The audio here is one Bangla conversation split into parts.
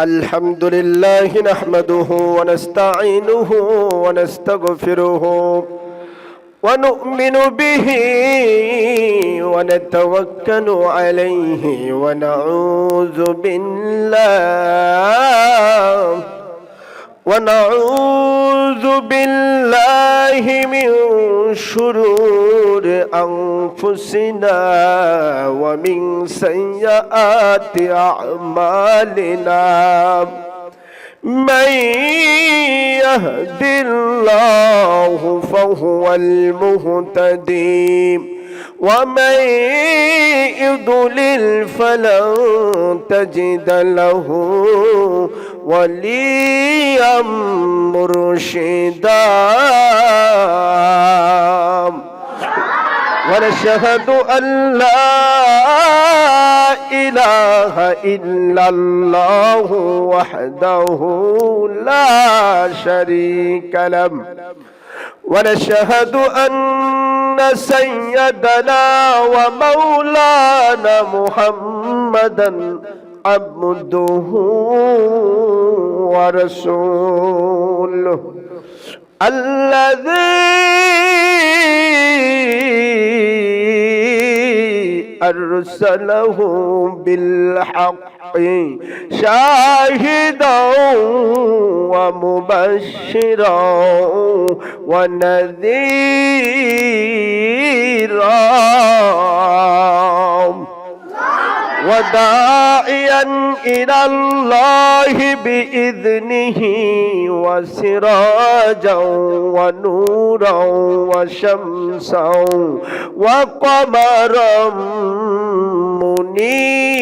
الحمد لله نحمده ونستعينه ونستغفره ونؤمن به ونتوكل عليه ونعوذ بالله من شرور أنفسنا ومن سيئات أعمالنا من يهد الله فهو المهتدي ومن يضلل فلن تجد له وليا مرشدا ونشهد أن لا إله إلا الله وحده لا شريك له ونشهد أن سيدنا ومولانا محمدا عبده ورسوله الذي أرسله بالحق شاهدا ومبشرا ونذيرا وداعيا إلى الله بإذنه وسراجا ونورا وشمسا وقمرا منيرا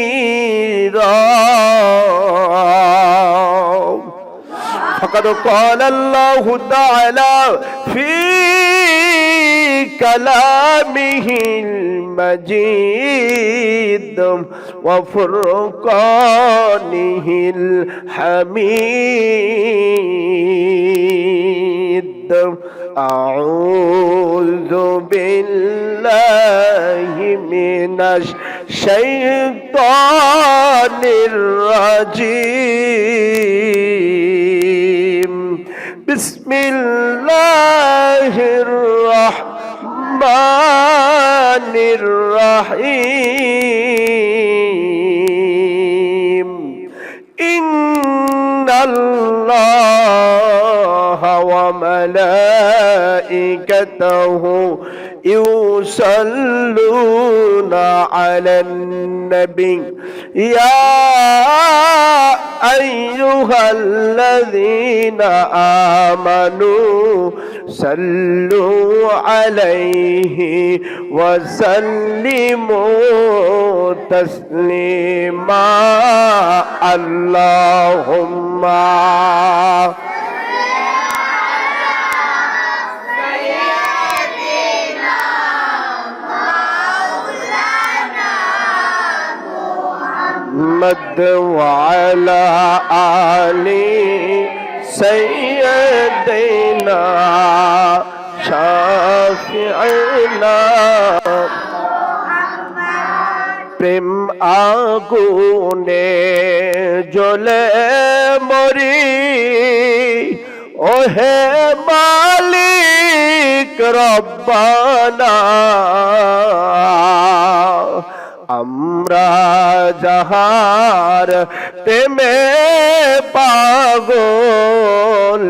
فقد قال الله تعالى في كلامه المجيد وفرقانه الحميد أعوذ بالله من الشيطان الرجيم بسم الله الرحمن الرحيم إن الله وملائكته يصلون على النبي يا أيها الذين آمنوا صلوا عليه وسلموا تسليما اللهم محمد وعلى آل سيدنا شافعنا প্রেম আগুনে জ্বলে মরি ওহে মালিক রব্বানা আমরা যাহার প্রেমে পাগল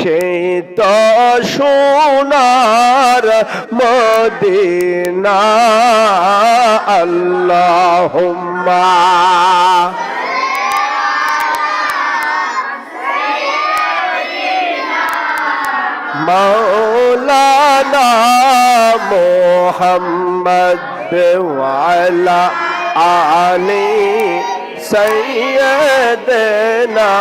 সেই তো সোনার মদিনা আল্লাহুম্মা মাওলানা মুহাম্মদ وعلى آل سيدنا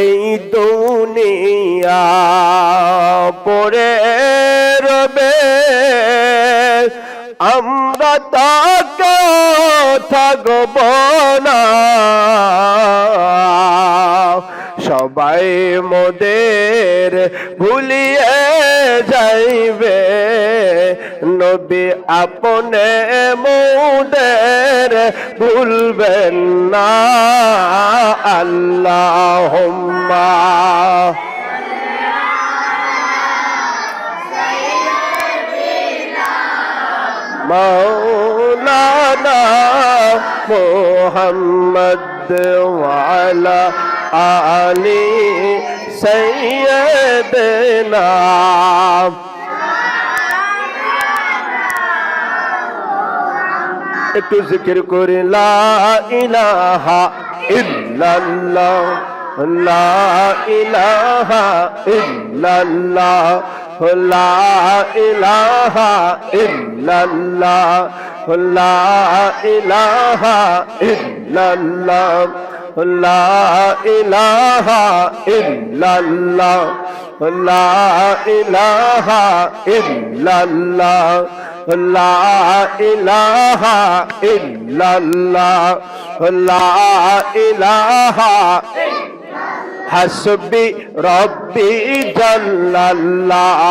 এই দুনিয়া পড়ে রবে আমরা তাকে থাকব না সবাই মোদের ভুলিয়ে যাইবে, নবী আপনে মোদের ভুলবেন না। আল্লাহুম্মা মাওলানা মুহাম্মদ ওয়া আলা আলি সাইয়্যিদিনা। একটু জিকির করি লা ইলাহা ইল্লাল্লাহ, লা ইলাহা ইল্লাল্লাহ, লা ইলাহা ইল্লাল্লাহ, লা ইলাহা ইল্লাল্লাহ, লা ইলাহা ইল্লাল্লাহ, লা ইলাহা ইল্লাল্লাহ, লা ইলাহা ইল্লাল্লাহ, লা ইলাহা হাসবি রব্বি জাল্লাল্লাহ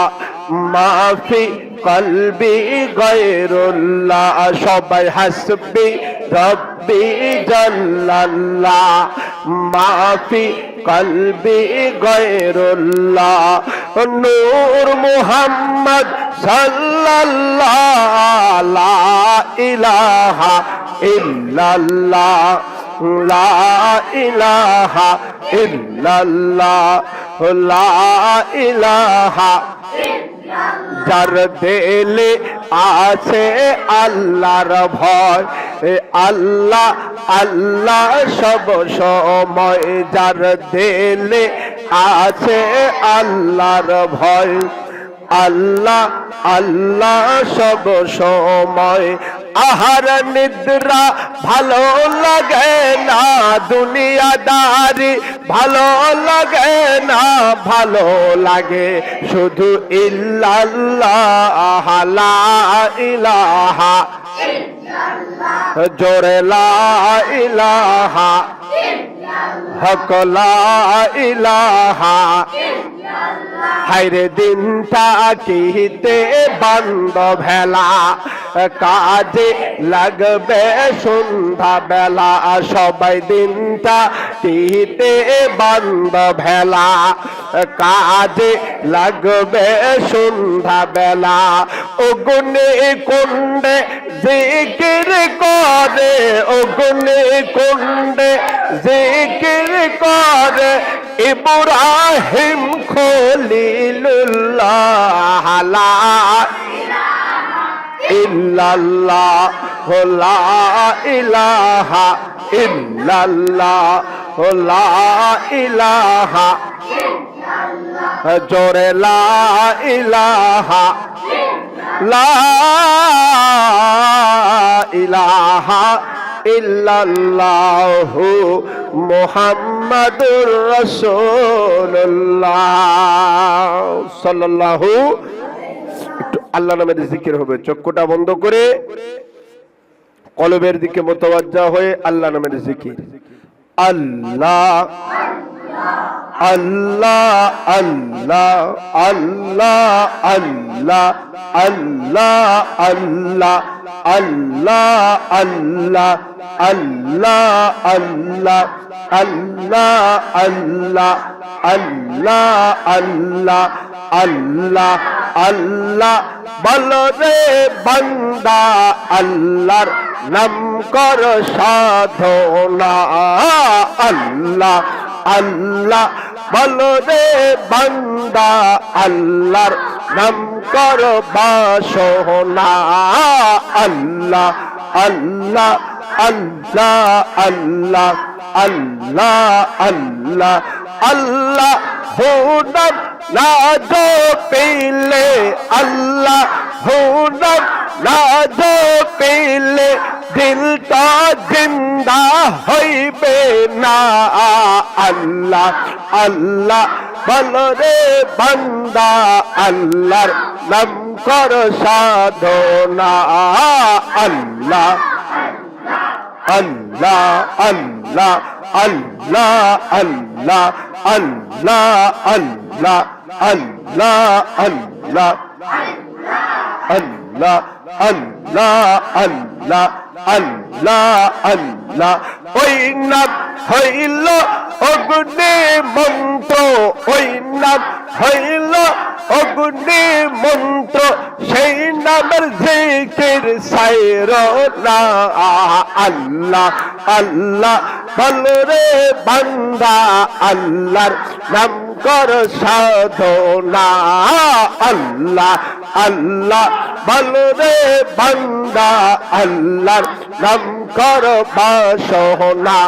মাফি কলবি গায়রুল্লাহ। সবাই হাসবি রব্বি জাল্লাল্লাহ মাফি কলবি গায়রুল্লাহ। নূর মুহাম্মদ সাল্লাল্লাহ লা ইলাহা ইল্লাল্লাহ, লা ইলাহা ইল্লাল্লাহ, লা ইলাহা। যার দিলে আছে আল্লাহর ভয়, আল্লাহ আল্লাহ সব সময়। যার দিলে আছে আল্লাহর ভয়, আল্লাহ আল্লাহ সব সময়। আহার নিদ্রা ভালো লাগে না, দুনিয়াদারি ভালো লাগে না, ভালো লাগে শুধু ইল্লাল্লাহ লা ইলাহা জোরে লা ইলাহা হক লা ইলাহা। হায়রে দিনটা কিতে বন্ধ ভেলা, কাজে লাগবে সন্ধ্যা বেলা। সবাই দিনটা কিতে বন্ধ ভেলা, কাজে লাগবে সন্ধ্যা বেলা। অগ্নি কুণ্ডে জিকির করে, অগ্নি কুণ্ডে জিকির করে ইব্রাহিম খলিলুল্লাহ লা ইল্লাল্লাহ, লা ইলাহা ইল্লাল্লাহ, লা ইলাহা জোরে লা ইলাহা, লা ইলাহা ইল্লাল্লাহু মুহাম্মাদুর রাসূলুল্লাহ সাল্লাল্লাহু। একটু আল্লাহ নামের জিকির হবে, চক্ষুটা বন্ধ করে কলবের দিকে মুতাওয়াজ্জা হয়ে আল্লাহ নামের জিকির। আল্লাহ আল্লাহ আল্লাহ আল্লাহ আল্লাহ আল্লাহ আল্লাহ আল্লাহ আল্লাহ আল্লাহ আল্লাহ আল্লাহ আল্লাহ আল্লাহ আল্লাহ আল্লাহ আল্লাহ। বলো রে বান্দা আল্লাহর নাম কর সাধনা, আল্লাহ আল্লাহ। বলো রে বান্দা আল্লাহর নাম কর বাসনা, আল্লাহ আল্লাহ আল্লাহ আল্লাহ আল্লাহ আল্লাহ আল্লাহ। হুনাম না জপিলে আল্লাহ, হুনাম না জপিলে দিলটা জিন্দা হইবে না, আল্লাহ আল্লাহ। বলো রে বান্দা আল্লাহর নাম কর সাধনা, আল্লাহ আল্লাহ আল্লাহ আল্লাহ আল্লাহ আল্লাহ আল্লাহ আল্লাহ আল্লাহ আল্লাহ আল্লাহ আল্লাহ আল্লাহ আল্লাহ ওই নাম হইল অগ্নি মন্ত্র ওই নাম হইল অগ্নি মন্ত্র সেই নামের জিকির সাইর না আল্লাহ আল্লাহ বল রে বান্দা আল্লাহর নাম কর সাধনা আল্লাহ আল্লাহ বল রে বান্দা আল্লাহর নাম কর বাসনা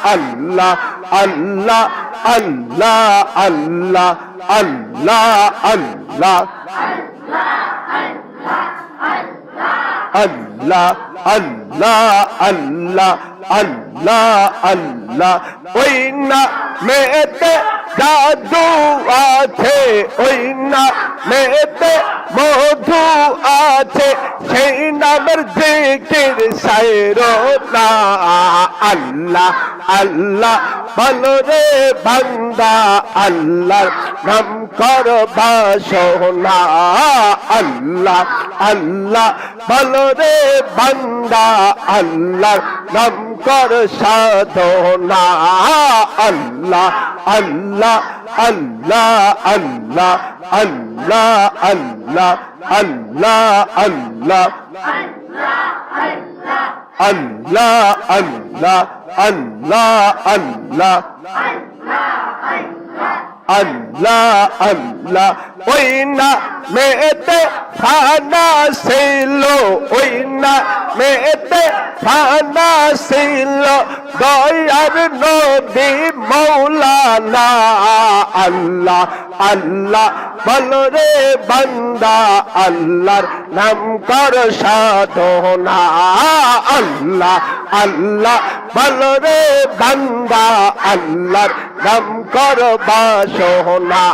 আল্লাহ আল্লাহ আল্লাহ আল্লাহ আল্লাহ আল্লাহ আল্লাহ আল্লাহ আল্লাহ আল্লাহ আল্লাহ ওই না মেতে জাদু আছে ওই না মেতে মধু আছে সেই নামের জিকির সাইর না আল্লাহ আল্লাহ বল রে বান্দা আল্লাহর নাম কর বাসনা আল্লাহ আল্লাহ বল রে বান্দা আল্লাহর নাম কর সাধনা আল্লাহ আল্লাহ আল্লাহ আল্লাহ আল্লাহ আল্লাহ আল্লাহ আল্লাহ আল্লাহ আল্লাহ আল্লাহ আল্লাহ আল্লাহ আল্লাহ ওই না মেতে ফানা ছিল ওই না মেতে ফানা ছিল দয়ার নবী মৌলানা আল্লাহ আল্লাহ বল রে বান্দা আল্লাহর নাম কর সাধনা আল্লাহ আল্লাহ বল রে বান্দা আল্লাহর নাম কর বাসনা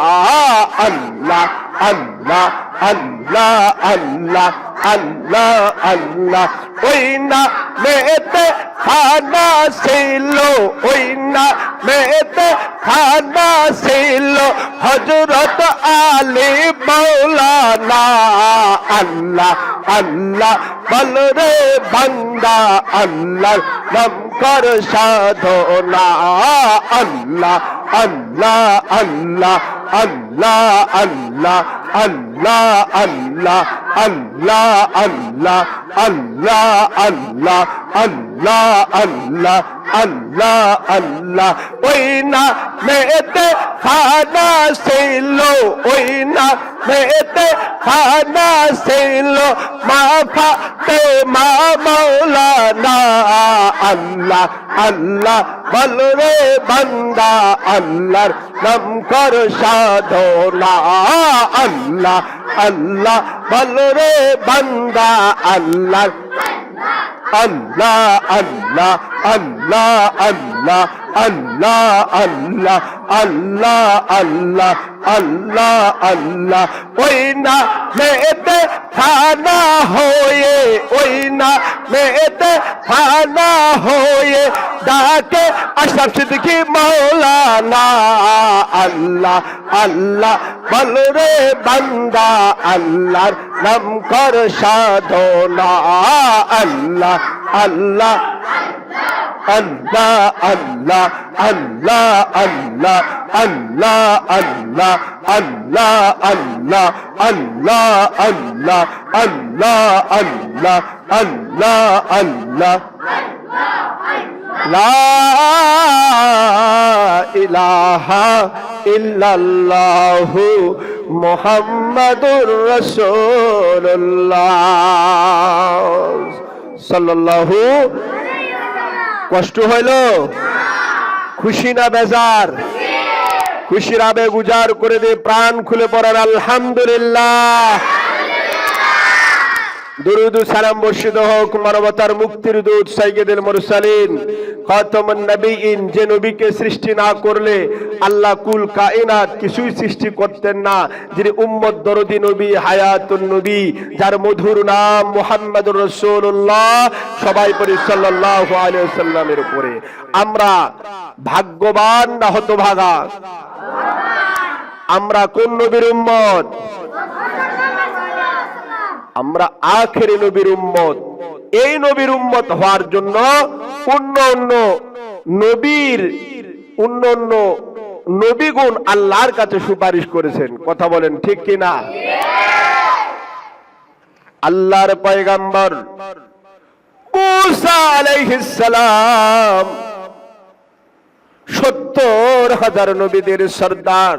আল্লাহ আল্লাহ আল্লাহ আল্লাহ আল্লাহ আল্লাহ ওই না মেতে খানা ছিল ওই না মেতে খানা ছিল হযরত আলী মাওলানা আল্লাহ আল্লাহ বল রে বান্দা আল্লাহর নাম কর সাধনা আল্লাহ আল্লাহ আল্লাহ আল্লাহ আল্লাহ আল্লাহ আল্লাহ আল্লাহ আল্লাহ আল্লাহ আল্লাহ আল্লাহ আল্লাহ আল্লাহ আল্লাহ ওই না মেতে খানা ছিল ওই না মেতে খানা ছিল মা ফাতেমা মাওলানা আল্লাহ আল্লাহ বল রে বান্দা আল্লাহর নাম কর সাধনা আল্লাহ আল্লাহ বল রে বান্দা আল্লাহর আল্লাহ আল্লাহ আল্লাহ আল্লাহ আল্লাহ আল্লাহ আল্লাহ আল্লাহ আল্লাহ আল্লাহ ওই না মেতে ফানা হয়ে ওই না মেতে ফানা হয়ে ডাকে আশরাফ সিদ্দিকী মাওলানা আল্লাহ আল্লাহ বল রে বান্দা আল্লাহর নাম কর সাধনা আল্লাহ আল্লাহ আল্লাহ আল্লাহ আল্লাহ আল্লাহ আল্লাহ আল্লাহ আল্লাহ আল্লাহ আল্লাহ আল্লাহ আল্লাহ আল্লাহ আল্লাহ আল্লাহ লা ইলাহা ইল্লাল্লাহু মুহাম্মাদুর রাসূলুল্লাহ সাল্লাল্লাহু কষ্ট হইল খুশি না বেজার খুশির আবেগ উজাড় করে দিয়ে প্রাণ খুলে পড়ার আলহামদুলিল্লাহ দুরুদ ও সালাম বর্ষিত হোক মানবতার মুক্তির দূত সাইয়্যিদুল মুরসালিন খাতামুন নবীন যে নবীকে সৃষ্টি না করলে আল্লাহ কুল কায়নাত কিছুই সৃষ্টি করতেন না যিনি উম্মত দরদি নবী হায়াতুন নবী যার মধুর নাম মুহাম্মদুর রাসূলুল্লাহ সবাই পড়ি সাল্লাল্লাহু আলাইহি ওয়াসাল্লামের উপরে আমরা ভাগ্যবান না হতভাগা? আমরা কোন নবীর উম্মত? আমরা আখেরি নবীর উম্মত। এই নবীর উম্মত হওয়ার জন্য অন্য নবীগণ আল্লাহর কাছে সুপারিশ করেছেন। কথা বলেন ঠিক কিনা? আল্লাহর পয়গম্বর মূসা আলাইহিস সালাম ৭০,০০০ নবীদের সর্দার,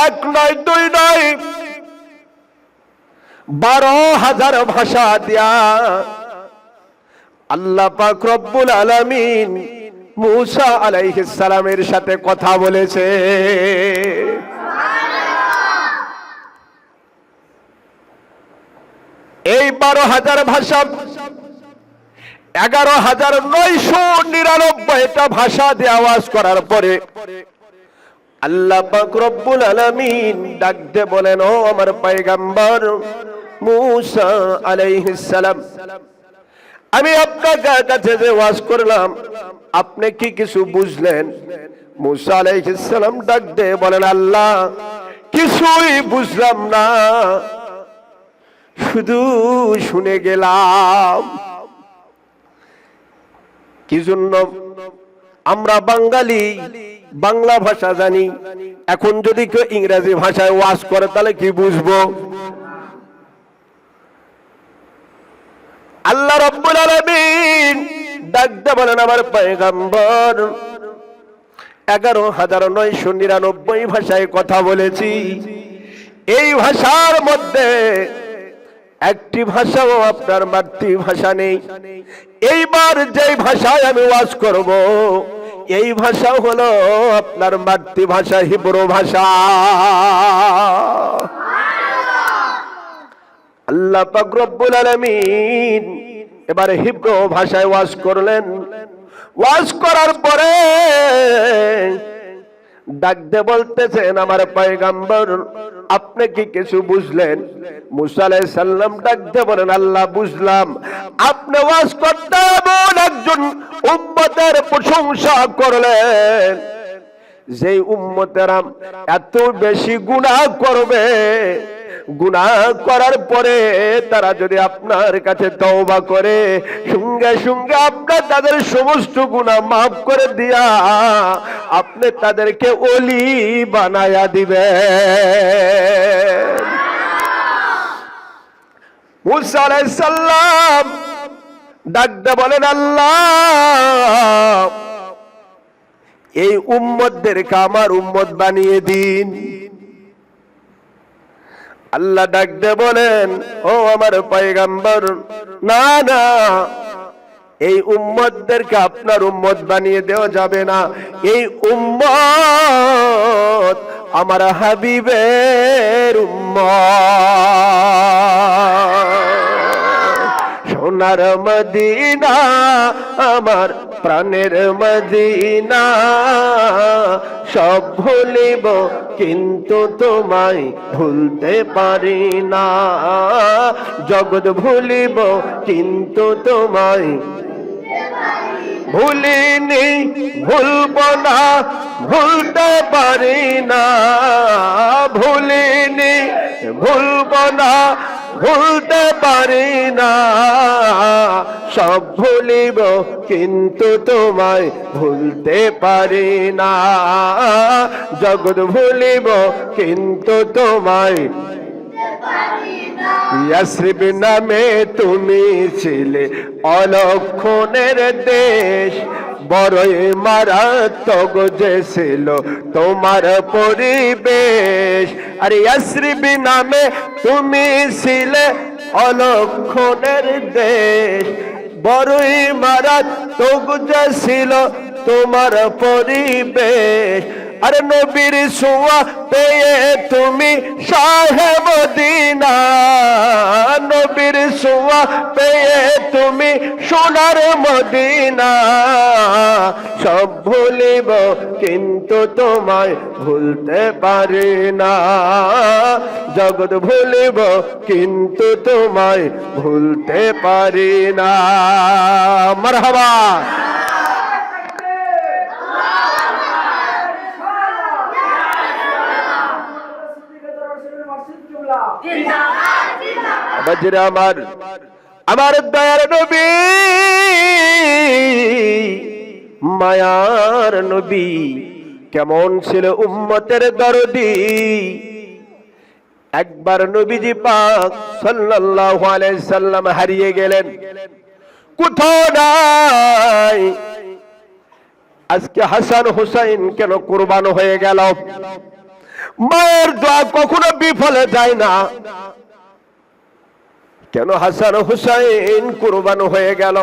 এক নয় দুই নয় ১২,০০০ ভাষা দিয়া আল্লাহ পাক রব্বুল আলামিন মূসা আলাইহিস সালামের সাথে কথা বলেছে। এই ১২,০০০ ভাষা ১১,৯৯৯টা ভাষা দিয়ে আওয়াজ করার পরে আল্লাহ পাক রব্বুল আলামিন ডাক দিয়ে বলেন, ও আমার পয়গম্বর মূসা আলাইহিস সালাম, আমি আপনার কাছে যে ওয়াজ করলাম আপনি কি কিছু বুঝলেন? মূসা আলাইহিস সালাম ডাক দিয়ে বলেন, আল্লাহ কিছুই বুঝলাম না, শুধু শুনে গেলাম। কি জন্য? আমরা বাঙালি, বাংলা ভাষা জানি, এখন যদি কেউ ইংরেজি ভাষায় ওয়াজ করে তাহলে কি বুঝবো? আল্লাহ রাব্বুল আলামিন ডাক দিয়ে বলেন, আমার পয়গম্বর ১১,৯৯৯ ভাষায় কথা বলেছি, এই ভাষার মধ্যে একটি ভাষাও আপনার মাতৃভাষা নেই। এইবার যেই ভাষায় আমি ওয়াজ করব এই ভাষা হলো আপনার মাতৃভাষা, হিব্রু ভাষা। আল্লাহ পাক রব্বুল আলামিন এবারে হিব্রু ভাষায় ওয়াজ করলেন। ওয়াজ করার পরে ডাক দিয়ে বলতেছেন, আমার পয়গম্বর আপনি কি কিছু বুঝলেন? মূসা আলাইহিস সালাম ডাক দিয়ে বলেন, আল্লাহ বুঝলাম। আপনি ওয়াজ করতে এমন একজন উম্মতের প্রশংসা করলেন যে উম্মতেরা এত বেশি গুনাহ করবে, গুনাহ করার পরে তারা যদি আপনার কাছে তওবা করে সঙ্গে সঙ্গে আপনি তাদের সমস্ত গুনাহ মাফ করে দিয়া আপনি তাদেরকে ওলি বানায়া দিবেন। মূসা আলাইহিস সালাম ডাক দিয়ে বলেন, আল্লাহ এই উম্মতদেরকে আমার উম্মত বানিয়ে দিন। আল্লাহ ডাক দিয়ে বলেন, ও আমার পয়গম্বর, না না, এই উম্মতদেরকে আপনার উম্মত বানিয়ে দেওয়া যাবে না। এই উম্মত আমার হাবিবের উম্মত। সোনার মদিনা আমার প্রাণের মদিনা, সব ভুলিব কিন্তু তোমায় ভুলতে পারি না। জগৎ ভুলিব কিন্তু তোমায় ভুলিনি, ভুলব না, ভুলতে পারি না। ভুলিনি, ভুলব না, ভুলতে পারি না। সব ভুলিব কিন্তু তোমায় ভুলতে পারি না। জগৎ ভুলিব কিন্তু তোমায়। ইয়াসরিব নামে তুমি ছিলে অলক্ষণের দেশ, বড়ই মারাত্মক যে ছিল তোমার পরিবেশ। আর ইয়াসরিব নামে তুমি ছিলে অলক্ষণের দেশ, বড়ই মারাত্মক যে ছিল তোমার পরিবেশ। আরে নবীর ছোঁয়া পেয়ে তুমি শাহে মদিনা, নবীর ছোঁয়া পেয়ে তুমি সোনার মদিনা। সব ভুলিব কিন্তু তোমায় ভুলতে পারি না। জগৎ ভুলিব কিন্তু তোমায় ভুলতে পারি না। মারহাবা। বাবাজিরা আমার দয়ার নবী, মায়ার নবী কেমন ছিল উম্মতের দরদি। একবার নবীজি পাক সাল্লাল্লাহু আলাইহি সাল্লাম হারিয়ে গেলেন, কোথাও নাই। আজকে হাসান হুসাইন কেন কুরবান হয়ে গেল? মায়ের দোয়া কখনো বিফলে যায় না, কেন হাসান হুসাইন কুরবান হয়ে গেল?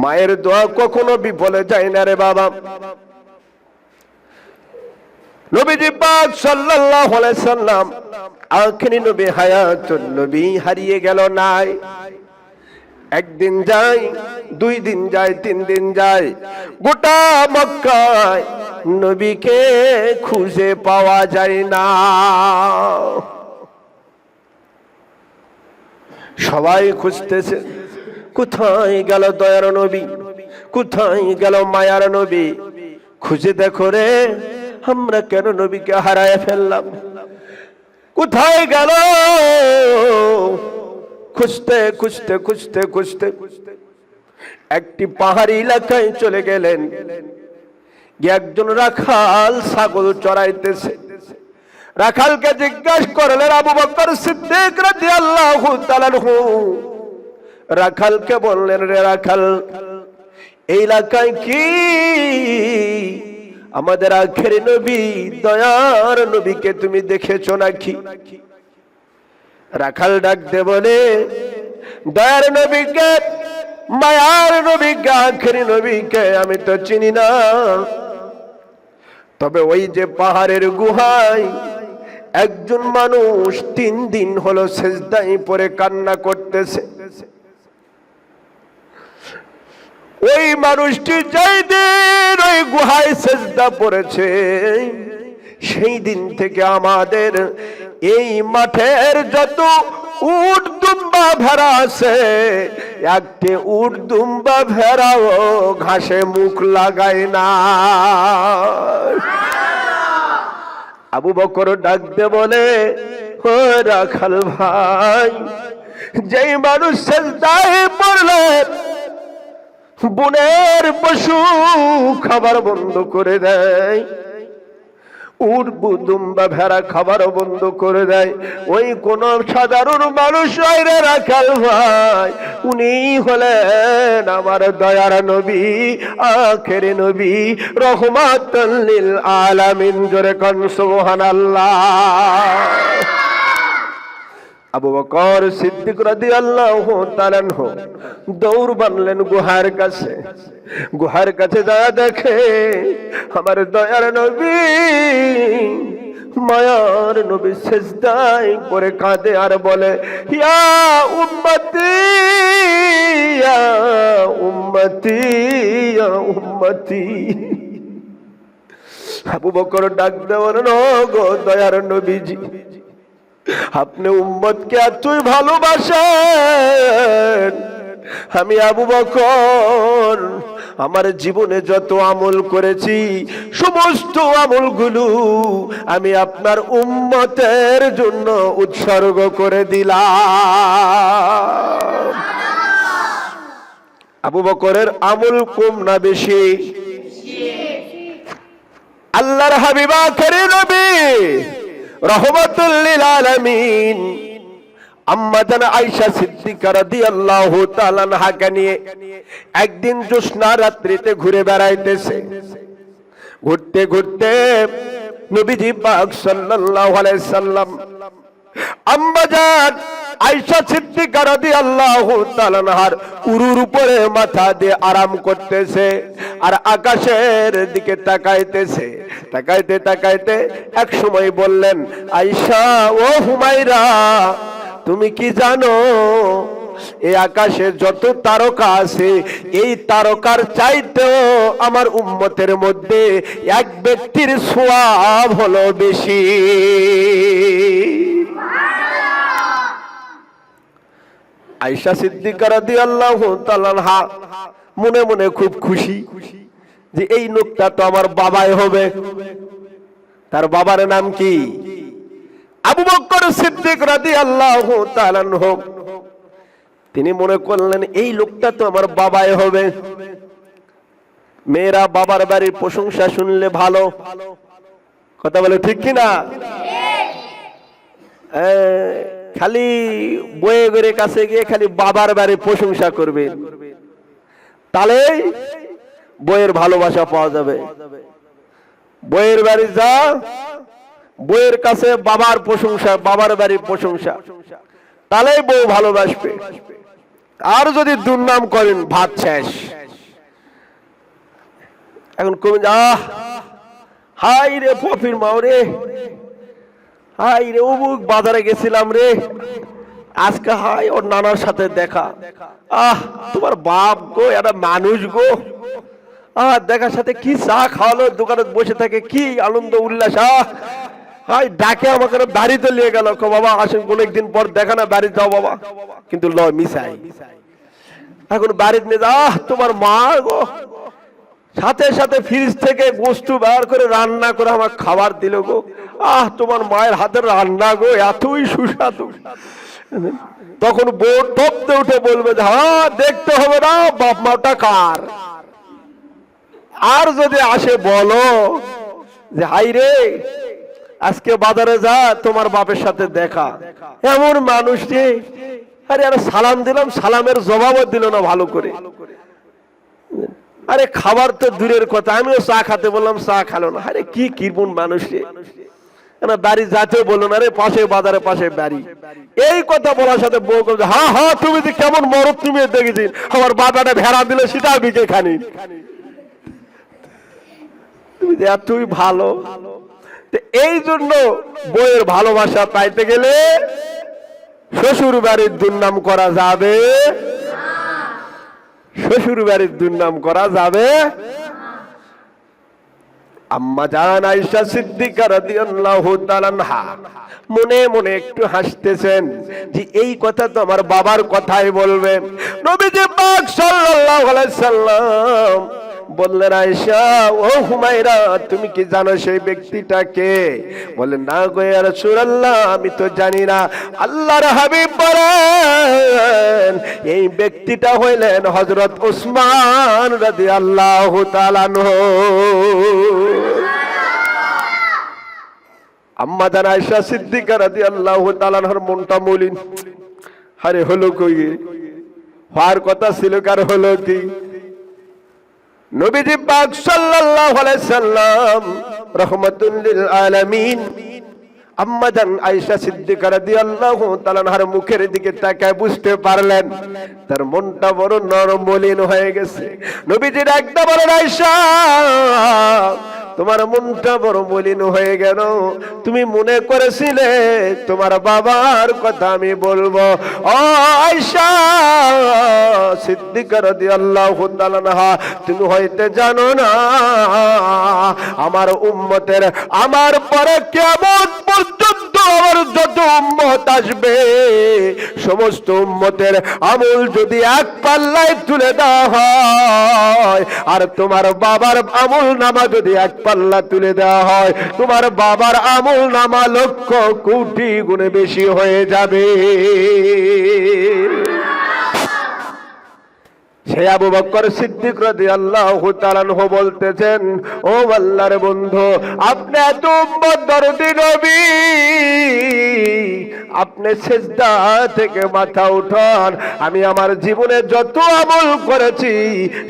মায়ের দোয়া কখনো বিফলে যায় না রে বাবা। নবীজি পাক সাল্লাল্লাহু আলাইহি সাল্লাম আখেরি নবী হায়াতুন নবী হারিয়ে গেল নাই। একদিন যায়, 2 দিন যায়, 3 দিন যায়, গোটা মক্কায় নবীকে খুঁজে পাওয়া যায় না। সবাই খুঁজতেছে, কোথায় গেল দয়ার নবী, কোথায় গেল মায়ার নবী? খুঁজে দেখো রে, আমরা কেন নবীকে হারায় ফেললাম? কোথায় গেল? খুঁজতে খুঁজতে খুঁজতে খুঁজতে একটি পাহাড়ি এলাকায় চলে গেলেন। একজন রাখাল ছাগল চড়াইতেছে। রাখালকে জিজ্ঞাসা করলেন আবু বকর সিদ্দিক রাদিয়াল্লাহু তাআলা আনহু। রাখালকে বললেন, রে রাখাল, এই এলাকায় কি আমাদের আখেরি নবী দয়ার নবীকে তুমি দেখেছো নাকি? রাখাল ডাক দে বলে, দয়ার নবীকে, মায়ার নবীকে, আখেরি নবীকে আমি তো চিনি না। তবে ওই যে পাহাড়ের গুহায় একজন মানুষ 3 দিন হলো সেজদায় পড়ে কান্না করতেছে। ওই মানুষটি যেই দিন ওই গুহায় সেজদা পড়েছে, সেই দিন থেকে আমাদের এই মাঠের যত উট দুম্বা ভেড়া আছে, একটি উট দুম্বা ভেড়াও ঘাসে মুখ লাগায় না। আবু বকর ডাক দে বলে, ও রাখাল ভাই, যেই মানুষ সেজদায় পড়লে বনের পশু খাবার বন্ধ করে দেয়, উট দুম্বা ভেড়া খাবার বন্ধ করে দেয়, ওই কোন সাধারণ মানুষ নয় রে রাখাল ভাই, উনি হলেন আমার দয়ার নবী, আখেরি নবী, রহমাতুল লিল আলামিন। জোরে কোন সুবহানাল্লাহ। আবু বকর সিদ্দিক রাদিয়াল্লাহু তাআলা আনহু দৌড় বাঁধলেন গুহার কাছে। গুহার কাছে যা দেখে আমার দয়ার নবী, মায়ার নবী সেজদায় পড়ে কাঁদে আর বলে, ইয়া উম্মতি, ইয়া উম্মতি, ইয়া উম্মতি। আবু বকর ডাক দেওয়ার, গো দয়ার নবীজি, আপনি উম্মতকে এতই ভালোবাসেন। আমি আবু বকর আমার জীবনে যত আমল করেছি, সমস্ত আমলগুলো আমি আপনার উম্মতের জন্য উৎসর্গ করে দিলাম। আবু বকরের আমল কম না বেশি? আল্লাহর হাবিব আখেরি নবী রহমাতুল লিল আলামিন আম্মা জান আয়েশা সিদ্দিকা রাদিয়াল্লাহু তাআলা আনহাকে নিয়ে একদিন জ্যোৎস্না রাত্রিতে ঘুরে বেড়াইতেছে। ঘুরতে ঘুরতে নবীজি পাক সাল্লাল্লাহু আলাইহি সাল্লাম আম্মা জান আয়েশা সিদ্দিকা রাদিয়াল্লাহু তাআলা আনহার উরুর উপরে মাথা দিয়ে আরাম করতেছে আর আকাশের দিকে তাকাইতেছে। তাকাইতে তাকাইতে এক সময় বললেন, আয়েশা ও হুমায়রা, তুমি কি জানো এই আকাশে যত তারকা আছে, এই তারকার চাইতেও আমার উম্মতের মধ্যে এক ব্যক্তির সওয়াব হলো বেশি। আয়েশা সিদ্দিকা রাদিয়াল্লাহু তাআলা আনহা মনে মনে খুব খুশি যে এই লোকটা তো আমার বাবাই হবে। তার বাবার নাম কি? আবু বকর সিদ্দিক রাদিয়াল্লাহু তাআলা আনহু তিনি মনে করলেন এই লোকটা তো আমার বাবাই হবে, মেয়েরা বাবার বাড়ির প্রশংসা শুনলে ভালো, কথা বলে ঠিক কিনা? খালি বইয়ের কাছে গিয়ে খালি বাবার বাড়ির প্রশংসা করবে, তাহলে বইয়ের ভালোবাসা পাওয়া যাবে। বইয়ের বাড়ি যা, বইয়ের কাছে বাবার প্রশংসা, বাবার বাড়ির প্রশংসা, তাহলেই বউ ভালোবাসবে। আর যদি দুর্নাম করেন ভাত শেষ। এখন কমে যা, হাই রে ফকির মাও রে, হাই রে অমুক বাজারে গেছিলাম রে আজকে, হাই ওর নানার সাথে দেখা, তোমার বাপ গো একটা মানুষ গো, দেখার সাথে কি চা খাওয়ালো, দোকানে বসে থাকে কি আনন্দ উল্লাস, হাই ডাকে আমাকে বাড়িতে নিয়ে গেল, বাবা আসেন কোন একদিন পর দেখা না বাড়ি যাও বাবা, কিন্তু লয় মিশাই। এখন বাড়িতে নিয়ে যা, তোমার মা গো সাথে সাথে ফ্রিজ থেকে বস্তু বার করে রান্না করে আমার খাবার দিল গো, তোমার মায়ের হাতের রান্না গো এতই সুস্বাদু। তখন বউ টপতে উঠে বলবে যে হ্যাঁ দেখতে হবে না বাপ মাটা কার। আর যদি আসে বলো যে হাই রে আজকে বাজারে যা তোমার বাপের সাথে দেখা, এমন মানুষ যে আরে আরে সালাম দিলাম, সালামের জবাবও দিল না ভালো করে। আরে খাবার তো দূরের কথা, আমিও চা খাতে বললাম চা খালো না, আরে কি কিরবুন মানুষ রে, বাড়ি যাতে বলো না রে পাশে বাজারে পাশে বাড়ি। এই কথা বলার সাথে বউ বলছে হ্যাঁ হ্যাঁ তুমি যে কেমন মরদ তুমি দেখেছি, আমার বাবাটা ভেড়া দিলে সেটা বিকে খানি, তুমি যে এতই ভালো। এই জন্য বইয়ের ভালোবাসা পাইতে গেলে শ্বশুর বাড়ির দুর্নাম করা যাবে, শ্বশুর বাড়ির দুর্নাম করা যাবে। আম্মা জান আয়েশা সিদ্দিকা রাদিয়াল্লাহু তাআলা আনহা মনে মনে একটু হাসতেছেন যে এই কথা তো আমার বাবার কথাই বলবে। নবীজি পাক সাল্লাল্লাহু আলাইহি সাল্লাম বললেন আয়েশা ও হুমায়রা তুমি কি জানো সেই ব্যক্তিটা কে? বলেন না গো ইয়া রাসূলুল্লাহ আমি তো জানি না। আল্লাহর হাবিব বলেন এই ব্যক্তিটা হইলেন হযরত উসমান রাদিয়াল্লাহু তাআলা আনহু। আম্মা জান আয়েশা সিদ্দিকা রাদিয়াল্লাহু তাআলা আনহার মনটা মলিন, আরে হলো কই, হওয়ার কথা ছিল কার হলো কি? নবীজি পাক সাল্লাল্লাহু আলাইহি সাল্লাম রাহমাতুল লিল আলামিন আম্মা জান আয়েশা সিদ্দিকা রাদিয়াল্লাহু তাআলা আনহার মুখের দিকে তাকায় বুঝতে পারলেন তার মনটা বড় নরম মলিন হয়ে গেছে। নবীজি ডাকতে বলেন আয়েশা তোমার মনটা বড় মলিন হয়ে গেল, তুমি মনে করেছিলে তোমার বাবার কথা আমি বলবো। ও আয়েশা সিদ্দিকা রাদিয়াল্লাহু তাআলা আনহা তুমি হয়তো জানো না আমার উম্মতের আমার পরে কিয়ামত পর্যন্ত আমার যত উম্মত আসবে সমস্ত উম্মতের আমল যদি এক পাল্লায় তুলে দেওয়া হয় আর তোমার বাবার আমল নামা যদি এক পাল্লা তুলে দেওয়া হয় তোমার বাবার আমল নামা লক্ষ কোটি গুণে বেশি হয়ে যাবে। সে আবু বকর সিদ্দিক রাদিয়াল্লাহু তাআলা আনহু বলতেছেন ও আল্লাহর বন্ধু আপনি এত উম্মত দরদি নবী, আপনি সিজদা থেকে মাথা উঠান, আমি আমার জীবনে যত আমল করেছি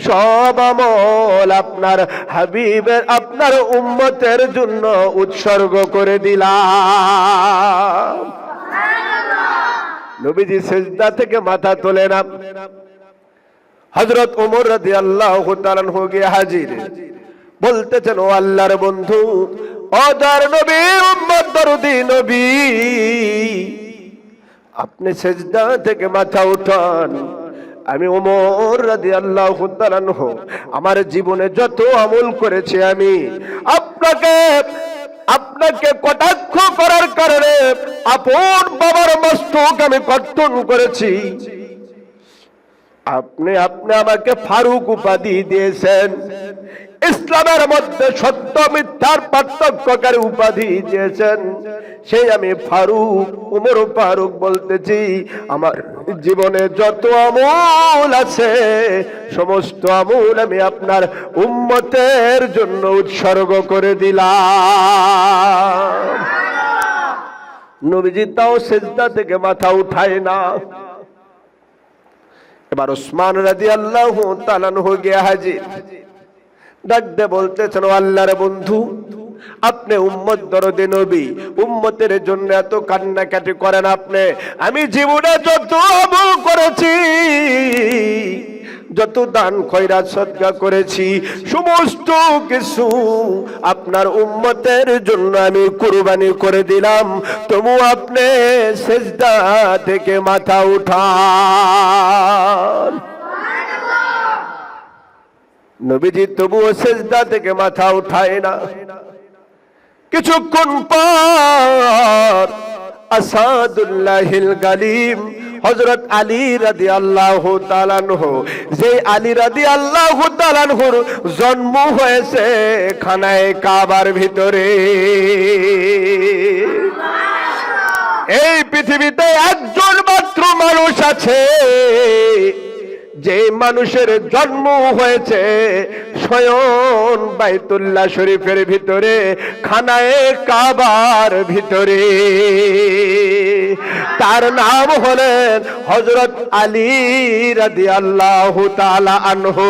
সব আমল আপনার হাবিবের আপনার উম্মতের জন্য উৎসর্গ করে দিলাম। নবীজি সিজদা থেকে মাথা তোলেন, হযরত ওমর রাদিয়াল্লাহু তাআলা আনহু গিয়ে হাজির, বলতেছেন ও আল্লাহর বন্ধু ও দর নবী উম্মত দরদি নবী আপনি সিজদা থেকে মাথা উঠান, আমি ওমর রাদিয়াল্লাহু তাআলা আনহু আমার জীবনে যত আমল করেছি আমি আপনাকে কটাক্ষ করার কারণে আপন বাবার মস্তক আমি কর্তন করেছি, আপনি আমাকে ফারুক উপাধি দিয়েছেন, ইসলামের মধ্যে সত্য মিথ্যার পার্থক্যকারী উপাধি দিয়েছেন, সেই আমি ফারুক, উমর ফারুক বলতেছি, আমার জীবনে যত আমল আছে সমস্ত আমল আমি আপনার উম্মতের জন্য উৎসর্গ করে দিলাম। নবীজি তাও সিজদা থেকে মাথা উঠায় না। এবার উসমান রাদিয়াল্লাহু তাআলা আনহু গিয়ে হাজির, ডাক দিয়ে বলতেছেন, ও আল্লাহর বন্ধু, আপনি উম্মত দরদে নবী, উম্মতের জন্য এত কান্নাকাটি করেন আপনি। আমি জীবনে যত আমল করেছি, যত দান খয়রাত সদকা করেছি, সমস্ত কিছু আপনার উম্মতের জন্য আমি কুরবানি করে দিলাম, তবু আপনি সিজদা থেকে মাথা উঠান। নবীজি তবুও সিজদা থেকে মাথা উঠায় না। কিছুক্ষণ পর আসাদুল্লাহিল গালিম হযরত আলী রাদিয়াল্লাহু তাআলা আনহু, যে আলী রাদিয়াল্লাহু তাআলা আনহুর জন্ম হয়েছে খানায়ে কাবার ভিতরে। এই পৃথিবীতে একজন মাত্র মানুষ আছে যে মানুষের জন্ম হয়েছে স্বয়ং বাইতুল্লাহ শরীফের ভিতরে, খানায়ে কাবার ভিতরে। তার নাম হলেন হযরত আলী রাদিয়াল্লাহু তাআলা আনহু।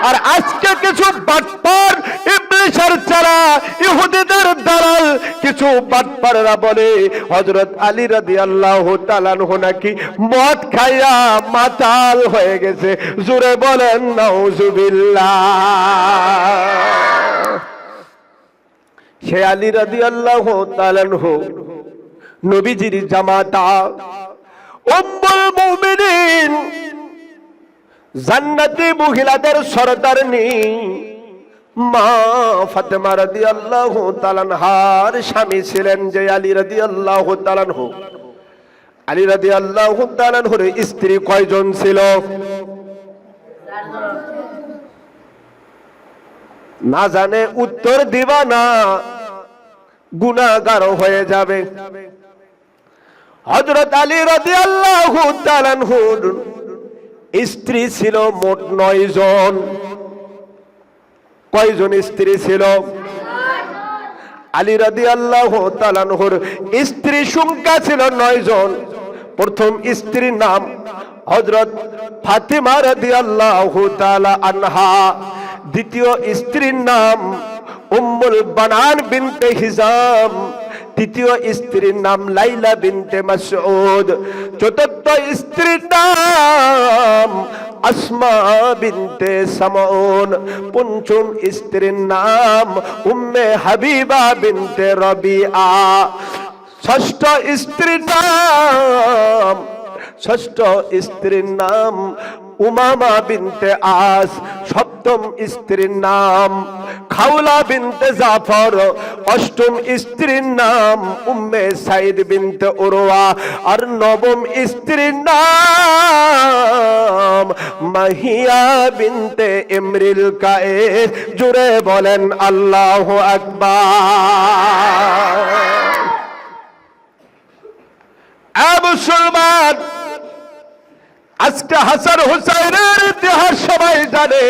আর আজকে কিছু বাটপার, ইবলিসের চালা, ইহুদিদের দালাল কিছু বাটপাররা বলে হযরত আলী রাদিয়াল্লাহু তাআলা আনহু নাকি মদ খাইয়া মাতাল হয়ে গেছে। জোরে বলেন নাউজুবিল্লাহ। সে আলী রাদিয়াল্লাহু তাআলা আনহু নবীজির জামাতা, উম্মুল মুমিনিন, জান্নাতি মহিলাদের সরদারনি মা ফাতেমা রাদিয়াল্লাহু তাআলা আনহার স্বামী ছিলেন যে আলী রাদিয়াল্লাহু তাআলা আনহু। আলী রাদিয়াল্লাহু তাআলা আনহুর স্ত্রী কয়জন ছিল? না জানে উত্তর দিবা না, গুনাহগার হয়ে যাবে। হযরত আলী রাদিয়াল্লাহু তাআলা আনহুর স্ত্রী ছিল মোট 9 জন। কয়জন স্ত্রী ছিল? আলী রাদিয়াল্লাহু তাআলা আনহুর স্ত্রী সংখ্যা ছিল 9 জন। প্রথম স্ত্রীর নাম হযরত ফাতেমা রাদিয়াল্লাহু তাআলা আনহা, দ্বিতীয় স্ত্রীর নাম উম্মুল বানান বিনতে হিজাম, তৃতীয় স্ত্রীর নাম লাইলা বিনতে মাসউদ, চতুর্থ স্ত্রীর নাম আসমা বিনতে সামাউন, পঞ্চম স্ত্রীর নাম উম্মে হাবিবা বিনতে রবিআ, ষষ্ঠ স্ত্রীর নাম উমামা বিনতে আস, সপ্তম স্ত্রীর নাম খাওলা বিনতে জাফর, অষ্টম স্ত্রীর নাম উম্মে সাইদ বিনতে উরওয়া, আর নবম স্ত্রীর নাম মাহিয়া বিনতে ইমরিল কায়েস। জোরে বলেন আল্লাহু আকবার। মুসলমান, আজকে হাসান হুসাইনের ইতিহাস সবাই জানে।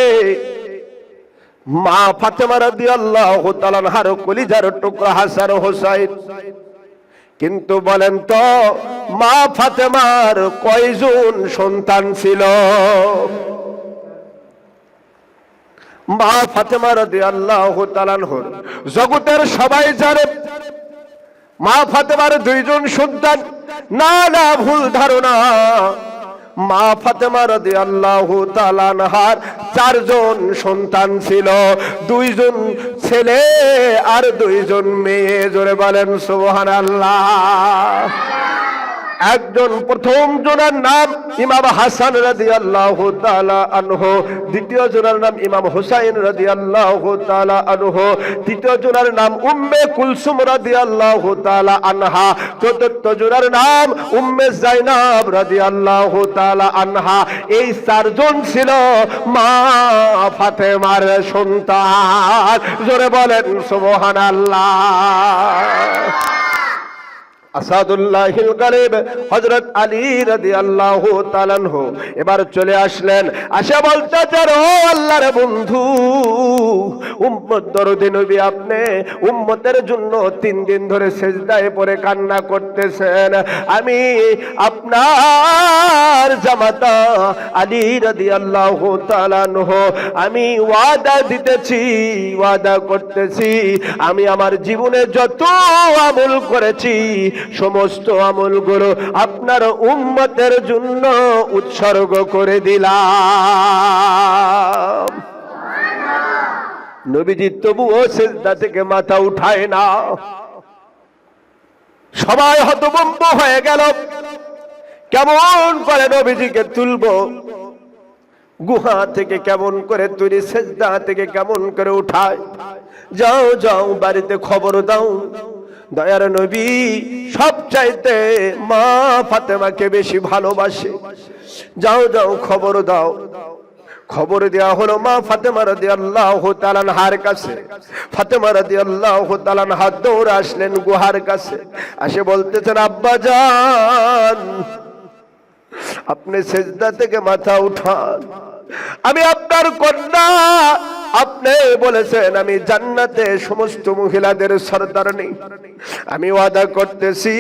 মা ফাতেমা রাদিয়াল্লাহু তাআলা আনহার কলিজার টুকরা হাসান হুসাইন। কিন্তু বলেন তো, মা ফাতেমার কয়জন সন্তান ছিল? মা ফাতেমা রাদিয়াল্লাহু তাআলা আনহা জগতের সবাই জানে মা ফাতেমার 2 জন সন্তান। না না, ভুল ধারণা। মা ফাতেমা রাদিয়াল্লাহু তাআলা আনহার 4 জন সন্তান ছিল, 2 জন ছেলে আর 2 জন মেয়ে। জোরে বলেন সুবহানাল্লাহ। একজন প্রথম জনের নাম ইমাম হাসান রাদিয়াল্লাহু তাআলা আনহু, দ্বিতীয় জনের নাম ইমাম হুসাইন রাদিয়াল্লাহু তাআলা আনহু, তৃতীয় জনের নাম উম্মে কুলসুম রাদিয়াল্লাহু তাআলা আনহা, চতুর্থ জনের নাম উম্মে জাইনাব রাদিয়াল্লাহু তাআলা আনহা। এই চারজন ছিল মা ফাতেমার সন্তান। জোরে বলেন সুবহানাল্লাহ। আসাদুল্লাহিল গালিব হযরত আলী রাদিয়াল্লাহু তাআলা আনহু এবার চলে আসলেন, আসে বলতেছেন, ও আল্লাহর বন্ধু, উম্মত দরদি নবী, আপনি উম্মতের জন্য 3 দিন ধরে সিজদায় পড়ে কান্না করতেছেন। আমি আপনার জামাতা আলী রাদিয়াল্লাহু তাআলা আনহু, আমি ওয়াদা দিতেছি, ওয়াদা করতেছি, আমি আমার জীবনে যত আমল করেছি সমস্ত আমলগুলো আপনার উম্মতের জন্য উৎসর্গ করে দিলাম। নবীজি তবুও সিজদা থেকে মাথা উঠায় না। সবাই হতভম্ব হয়ে গেল, কেমন করে নবীজিকে তুলবো, গুহা থেকে কেমন করে তুলি, সিজদা থেকে কেমন করে উঠায়। যাও যাও বাড়িতে খবর দাও, দয়ার নবী সবচাইতে মা ফাতেমাকে বেশি ভালোবাসে, যাও যাও খবর দাও। খবর দেয়া হলো মা ফাতেমা রাদিয়াল্লাহু তাআলা আনহার কাছে। ফাতেমা রাদিয়াল্লাহু তাআলা আনহা দৌড়ে আসলেন গুহার কাছে, আসে বলতেছেন, আব্বা জান, আপনি সিজদা থেকে মাথা উঠান, আমি আপনার কন্যা, আপনি বলেছেন আমি জান্নাতে সমস্ত মহিলাদের সরদার নেই। আমি ওয়াদা করতেছি,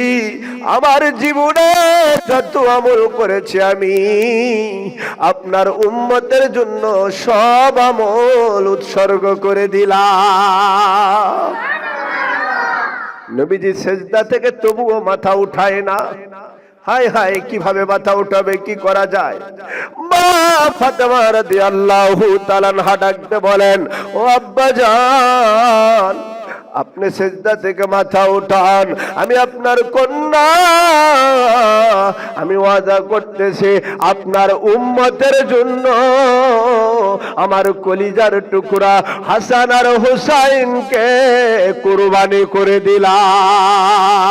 আমার জীবনে যত আমল করেছি আমি আপনার উম্মতের জন্য সব আমল উৎসর্গ করে দিলাম। নবীজি সিজদা থেকে তবুও মাথা উঠায় না। হায় হায়, কিভাবে মাথা উঠাবে, কি করা যায়? মা ফাতেমা রাদিয়াল্লাহু তাআলা আনহা ডাকতে বলেন, ও আব্বা জান, আপনি সিজদা থেকে মাথা উঠান, আমি আপনার কন্যা, আমি ওয়াদা করতেছি আপনার উম্মতের জন্য আমার কলিজার টুকরা হাসান আর হুসাইনকে কুরবানি করে দিলাম।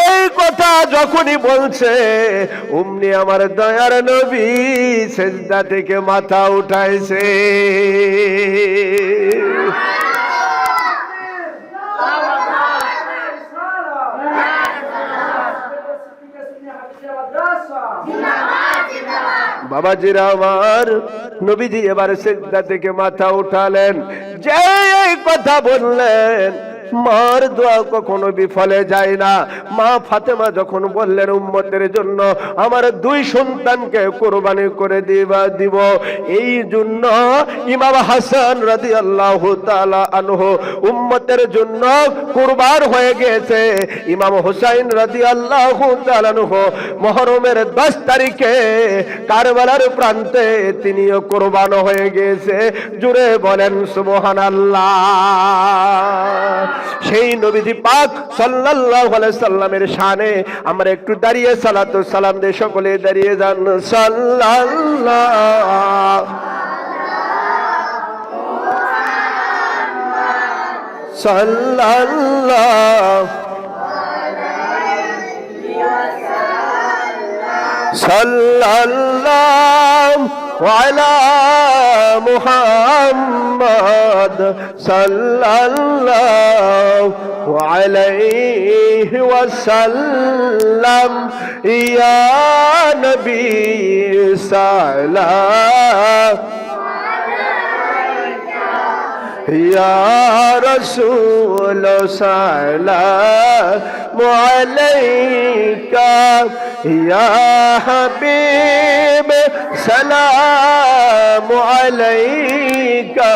এই কথা যখনই বলছে অমনি আমার দয়ার নবী সিজদা থেকে মাথা উঠাইছে। বাবাজিরা আমার, নবীজি এবার সিজদা থেকে মাথা উঠালেন, যে এই কথা বললেন, মার দোয়া কখনো বিফলে যায় না। মা ফাতেমা যখন বললেন উম্মতের জন্য আমার 2 সন্তানকে কুরবানি করে দিব, এই জন্য ইমাম হাসান রাদিয়াল্লাহু তাআলা আনহু উম্মতের জন্য কুরবান হয়ে গেছে। ইমাম হুসাইন রাদিয়াল্লাহু তাআলা আনহু মুহররমের 10 তারিখে কারবালার প্রান্তে তিনিও কুরবান হয়ে গেছে। জুড়ে বলেন সুবহানাল্লাহ। সেই নবীজি পাক সাল্লাল্লাহু আলাইহি সাল্লামের শানে আমরা একটু দাঁড়িয়ে সালাত ও সালাম দিয়ে সকলে দাঁড়িয়ে যান। সাল্লাল্লাহু সাল্লাল্লাহু সাল্লাল্লাহু আলা মুহাম্মদ সাল্লাল্লাহু আলাইহি ওয়াসাল্লাম। ইয়া নবী সালাম ইয়া রাসূল সালামু আলাইকা ইয়া হাবিব সালামু আলাইকা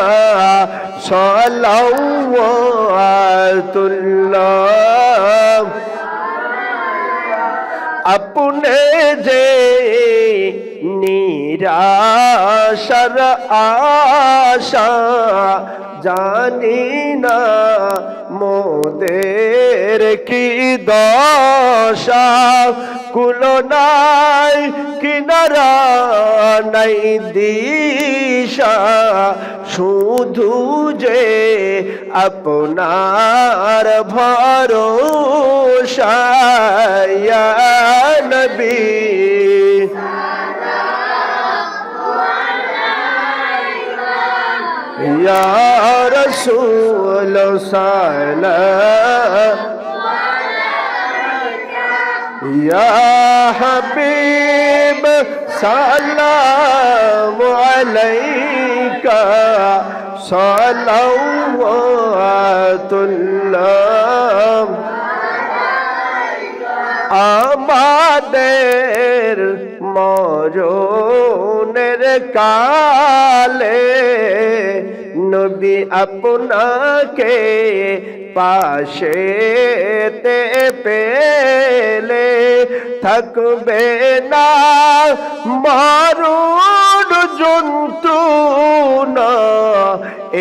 সালাওয়াতুল্লাহ। আপনে যে নিরাশার আশা জানি না মোদের কি দশা, কুলো নাই কিনারা নাই দিশা, শুধু যে আপনার ভরসা ইয়া নবী। ইয়া রাসূল সালাম ইয়া হাবিব সালামু আলাইকা সালাওয়াতুল্লাহ। আমাদের মরণের কালে নবী আপনাকে পাশেতে পেলে থাকবে না মরণ যন্ত্রণা,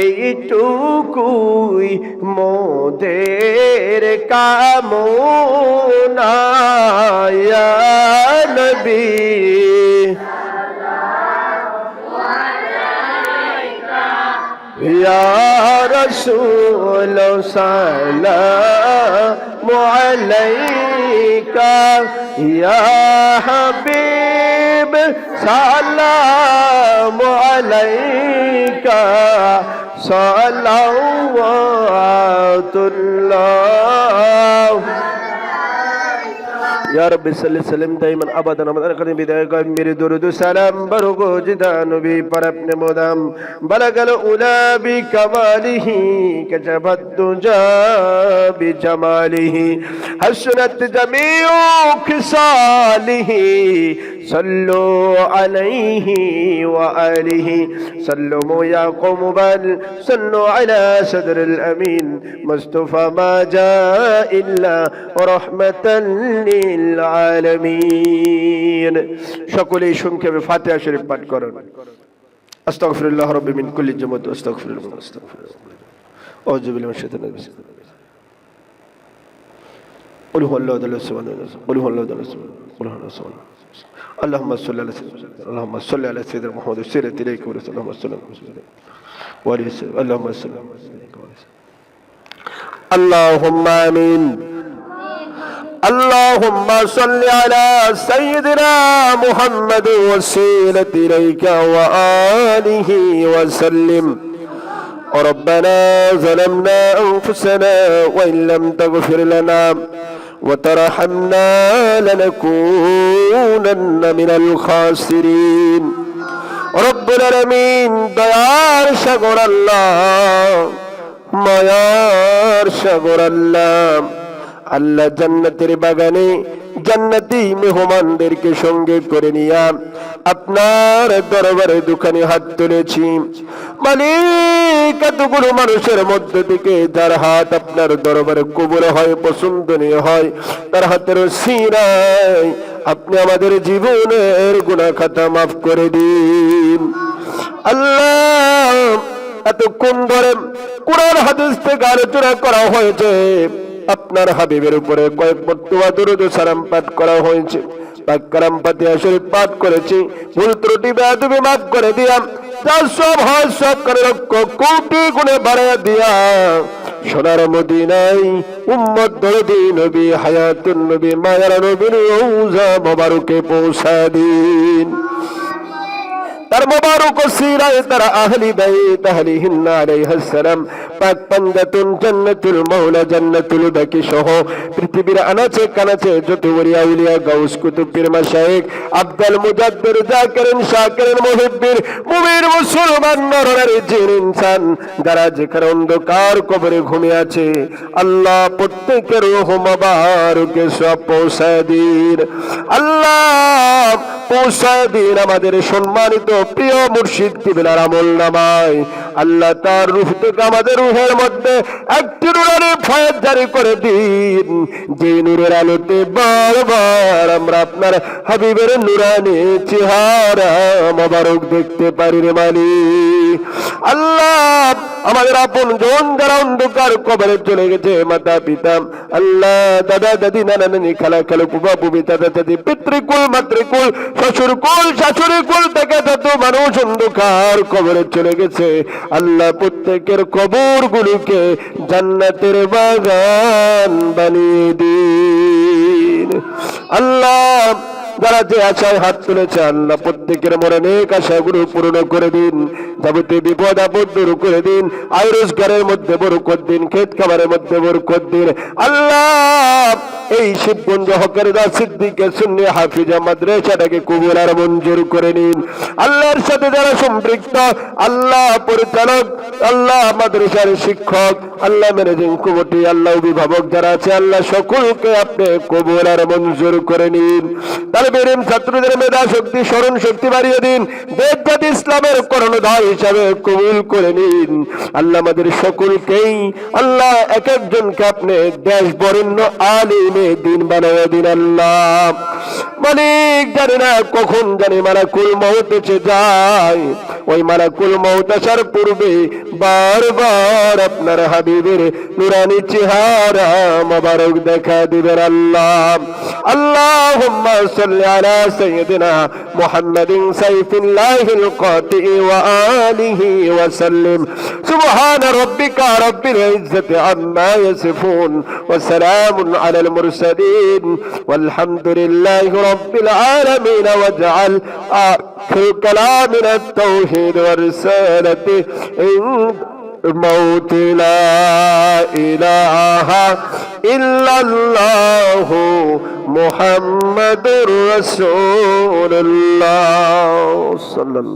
এইটুকুই মোদের কামনা ইয়া নবী। ইয়া রাসূল সালামু আলাইকা ইয়া হাবিব সালামু আলাইকা সালাওয়াতুল্লাহ। या रब्बी सल्ली सल्लिम दाइमन अबदन अमदन करीम बिदाय का मेरे दुरूद सलाम बरगो जिदा नबी पर अपने मुदम बलगल उला बि कमालिही कजबत दुजा बि जमालिही हसनत जमीउ खिसालिही सल्लु अलैहि व आलिहि सल्लु या कौम बल सल्लु अला सदरिल अमीन मुस्तफा मा जा इल्ला रहमतन लिल आलमीन। সকলেই সংক্ষেপে ফাতিহা শরীফ পাঠ করুন। আস্তাগফিরুল্লাহ রাব্বি মিন কুল্লি জামাত আস্তাগফিরুল্লাহ আস্তাগফিরুল্লাহ আউযু বিল্লাহি মিনাশ শাইতানির রাজিম। قل هو الله احد قل هو الله احد قل هو الله احد اللهم صل على سيدنا اللهم صل على سيدنا محمد وسيرة إليك ورسول اللهم صل على سيدنا اللهم صل اللهم آمين اللهم صل على سيدنا محمد وسيلة إليك وآله وسلم ربنا ظلمنا أنفسنا وإن لم تغفر لنا وترحمنا لنكونن من الخاسرين رب العالمين দয়ার সাগর আল্লাহ মায়ার সাগর আল্লাহ আল্লাহ জান্নাতের বাগানে জান্নাতি মেহমানদেরকে সঙ্গে করে নিয়ে আপনার দরবারে দুখানি হাত তুলেছি মালিক। এতগুলো মানুষের মধ্য থেকে যার হাত আপনার দরবারে কবুল হয় পছন্দনীয় হয় তার হাতের সিনায় আপনি আমাদের জীবনের গুনাহ খাতা মাফ করে দিন আল্লাহ। এতক্ষণ ধরে কোরআন হাদিস থেকে আলোচনা করা হয়েছে, আপনার হাবিবের উপরে কয়েক মর্তবা দরুদ ও সালাম পাঠ করা হয়েছে, পাক কালাম ফাতিহা শরীফ পাঠ করেছি, ভুল ত্রুটি বেয়াদবি মাফ করে দিয়া যা সব হয় সব করে কোটি গুণে বাড়াইয়া দিয়া সোনার মদিনায় উম্মত দরদি নবী হায়াতুন নবী মায়ার নবীর রওজা মোবারকে পৌঁছা দিন। তার মোবারক সিরায় তার আহলি বাইত আহলিহিন্না আলাইহিস সালাম পাক পাঞ্জাতুন জান্নাতুল মাওলা জান্নাতুল বাকি সহ পৃথিবীর আনাচে কানাচে যত ওলিয়া উলিয়া গাউস কুতুব পীর মাশায়েখ আব্দুল মুজাদ্দির জাকিরিন শাকিরিন মুহিব্বির মুমিন মুসলমান নরনারী জিন ইনসান যারা যেখানে অন্ধকার কবরে ঘুমিয়ে আছে আল্লাহ প্রত্যেকের রূহ মোবারকে সব পৌঁছায় দিন আল্লাহ, পৌঁছায় দিন আমাদের সম্মানিত প্রিয় মুর্শিদ কিবলার আমলনামায় আল্লাহ তার রূহ থেকে আমাদের রূহের মধ্যে একটি নূরানি ফয়েজ জারি করে দিন, যে নূরের আলোতে বারবার আমরা আপনার হাবিবের নূরানি চেহারা মোবারক দেখতে পারি রে মালিক। আল্লাহ আমাদের আপন জন যারা অন্ধকার কবরে চলে গেছে, মাতা পিতা আল্লাহ, দাদা দাদি, নানা নানি, খালা খালু, ফুফা ফুফি, দাদা দাদি, পিতৃকুল মাতৃকুল, শ্বশুর কুল শাশুড়ি কুল থেকে যত মানুষ অন্ধকার কবরে চলে গেছে, আল্লাহ প্রত্যেকের কবর গুলোকে জান্নাতের বাগান বানিয়ে দিন। আল্লাহ যারা যে আশায় হাত তুলেছে, আল্লাহ প্রত্যেকের মনে নেক আশাগুলো পূর্ণ করে দিন, যাবতীয় বিপদ আপদ দূর করে দিন, আয় রোজগারের মধ্যে বরকত দিন, ক্ষেত খাবারের মধ্যে বরকত দিন। আল্লাহ এই শিবগঞ্জ হকারদা সিদ্দিকে সুন্নি হাফিজা মাদ্রাসাটাকে কবুল আর মঞ্জুর করে নিন। আল্লাহর সাথে যারা সম্পৃক্ত, আল্লাহ পরিচালক, আল্লাহ মাদ্রাসার শিক্ষক, আল্লাহ ম্যানেজিং কমিটি, আল্লাহ অভিভাবক যারা আছে, আল্লাহ সকলকে আপনি কবুল আর মঞ্জুর করে নিন। তালেবের ছাত্রদের মেধা শক্তি স্মরণ শক্তি বাড়িয়ে দিন, দেশ জাতি ইসলামের কর্ণধার হিসাবে কবুল করে নিন। আল্লাহ আমাদের সকলকেই আল্লাহ এক একজনকে আপনি দেশ বরেণ্য আলিমে দিন বানিয়ে দিন। আল্লাহ মালিক জানি না কখন জানি মালাকুল মউত এসে যায়, ওই মালাকুল মউত আসার পূর্বে বারবার আপনার হাবিবের নুরানি চেহারা মোবারক দেখা দিবেন। আল্লাহ আল্লাহুম্মা সাল্লি আলা সাইয়্যিদিনা মুহাম্মাদিন সাইফিল্লাহিল কাতি ওয়া আলিহি ওয়া সাল্লিম। সুবহানা রাব্বিকা রাব্বিল ইজ্জাতি আম্মা ইয়াসিফুন ওয়া সালামুন আলাল মুরসালিন ওয়ালহামদুলিল্লাহি রাব্বিল আলামিন। ওয়াজআল আখির কালামিনা আত-তাওহীদ ওয়া রিসালাতি الموت لا إله إلا الله محمد رسول الله صلى الله